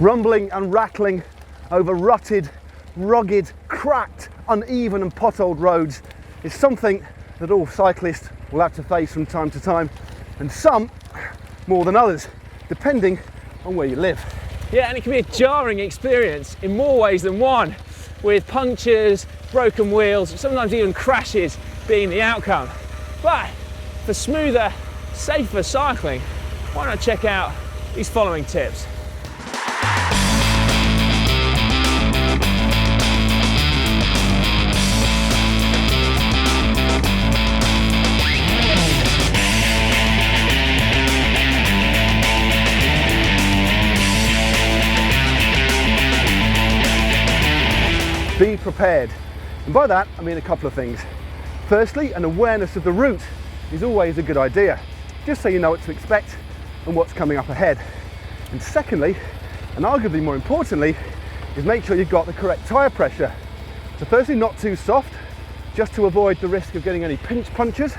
Rumbling and rattling over rutted, rugged, cracked, uneven and potholed roads is something that all cyclists will have to face from time to time, and some more than others, depending on where you live. Yeah, and it can be a jarring experience in more ways than one, with punctures, broken wheels, sometimes even crashes being the outcome. But for smoother, safer cycling, why not check out these following tips? Be prepared. And by that, I mean a couple of things. Firstly, an awareness of the route is always a good idea, just so you know what to expect and what's coming up ahead. And secondly, and arguably more importantly, is make sure you've got the correct tyre pressure. So firstly, not too soft, just to avoid the risk of getting any pinch punctures.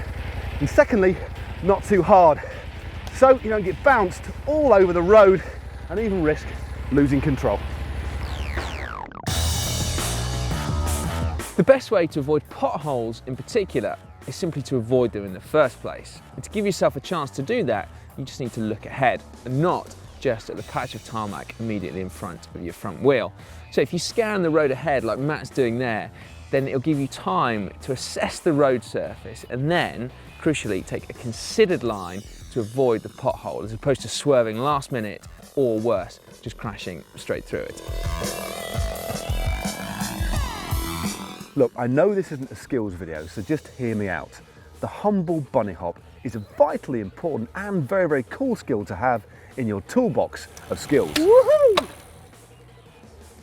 And secondly, not too hard, so you don't get bounced all over the road and even risk losing control. The best way to avoid potholes in particular is simply to avoid them in the first place. And to give yourself a chance to do that, you just need to look ahead and not just at the patch of tarmac immediately in front of your front wheel. So if you scan the road ahead like Matt's doing there, then it'll give you time to assess the road surface and then, crucially, take a considered line to avoid the pothole as opposed to swerving last minute or worse, just crashing straight through it. Look, I know this isn't a skills video, so just hear me out. The humble bunny hop is a vitally important and very, very cool skill to have in your toolbox of skills. Woohoo!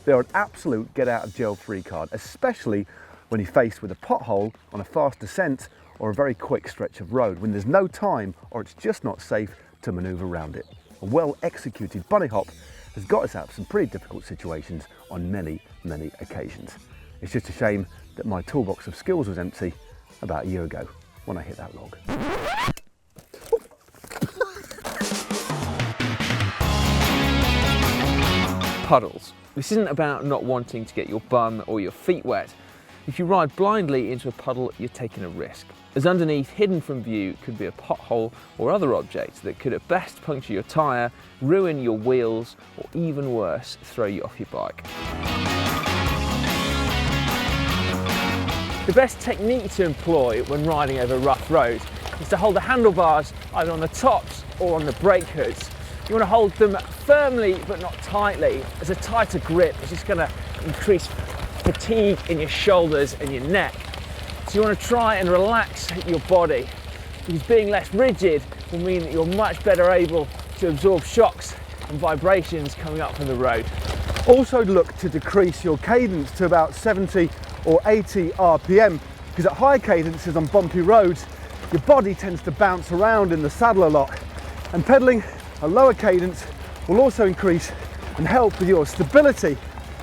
They're an absolute get out of jail free card, especially when you're faced with a pothole on a fast descent or a very quick stretch of road when there's no time or it's just not safe to manoeuvre around it. A well executed bunny hop has got us out of some pretty difficult situations on many, many occasions. It's just a shame that my toolbox of skills was empty about a year ago when I hit that log. Puddles. This isn't about not wanting to get your bum or your feet wet. If you ride blindly into a puddle, you're taking a risk, as underneath, hidden from view, could be a pothole or other object that could at best puncture your tyre, ruin your wheels, or even worse, throw you off your bike. The best technique to employ when riding over rough roads is to hold the handlebars either on the tops or on the brake hoods. You want to hold them firmly but not tightly, as a tighter grip is just going to increase fatigue in your shoulders and your neck. So you want to try and relax your body, because being less rigid will mean that you're much better able to absorb shocks and vibrations coming up from the road. Also look to decrease your cadence to about 70 or 80 RPM, because at high cadences on bumpy roads, your body tends to bounce around in the saddle a lot, and pedaling a lower cadence will also increase and help with your stability.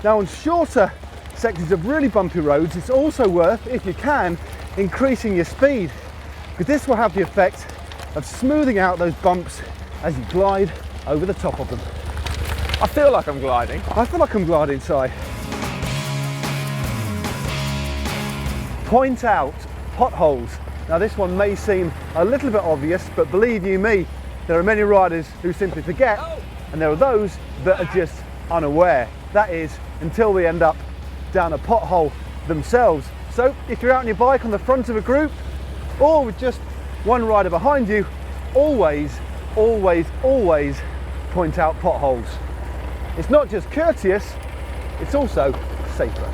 Now on shorter sections of really bumpy roads, it's also worth, if you can, increasing your speed, because this will have the effect of smoothing out those bumps as you glide over the top of them. I feel like I'm gliding. I feel like I'm gliding, Si. Point out potholes. Now this one may seem a little bit obvious, but believe you me, there are many riders who simply forget, and there are those that are just unaware. That is, until they end up down a pothole themselves. So if you're out on your bike on the front of a group, or with just one rider behind you, always, always, always point out potholes. It's not just courteous, it's also safer.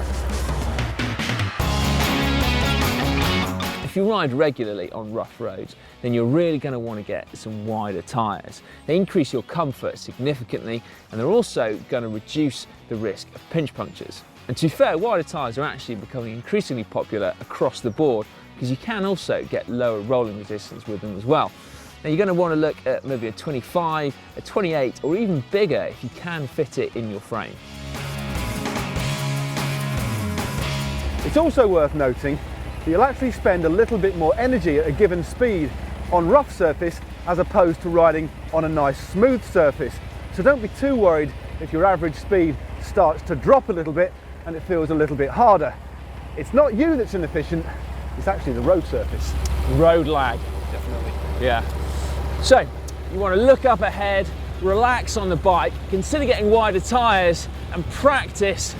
If you ride regularly on rough roads, then you're really going to want to get some wider tyres. They increase your comfort significantly, and they're also going to reduce the risk of pinch punctures. And to be fair, wider tyres are actually becoming increasingly popular across the board, because you can also get lower rolling resistance with them as well. Now you're going to want to look at maybe a 25, a 28, or even bigger if you can fit it in your frame. It's also worth noting that you'll actually spend a little bit more energy at a given speed on rough surface as opposed to riding on a nice smooth surface. So don't be too worried if your average speed starts to drop a little bit and it feels a little bit harder. It's not you that's inefficient, it's actually the road surface. Road lag. Definitely. Yeah. So you want to look up ahead, relax on the bike, consider getting wider tyres and practice,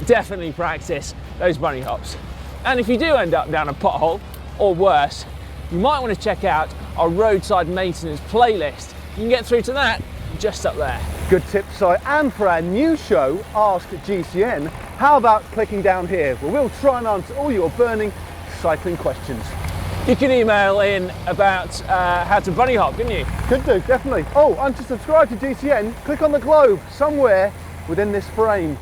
definitely practice those bunny hops. And if you do end up down a pothole or worse, you might want to check out our roadside maintenance playlist. You can get through to that just up there. Good tip, Si. And for our new show, Ask GCN, how about clicking down here where we'll try and answer all your burning cycling questions. You can email in about how to bunny hop, couldn't you? Could do, definitely. Oh, and to subscribe to GCN, click on the globe somewhere within this frame.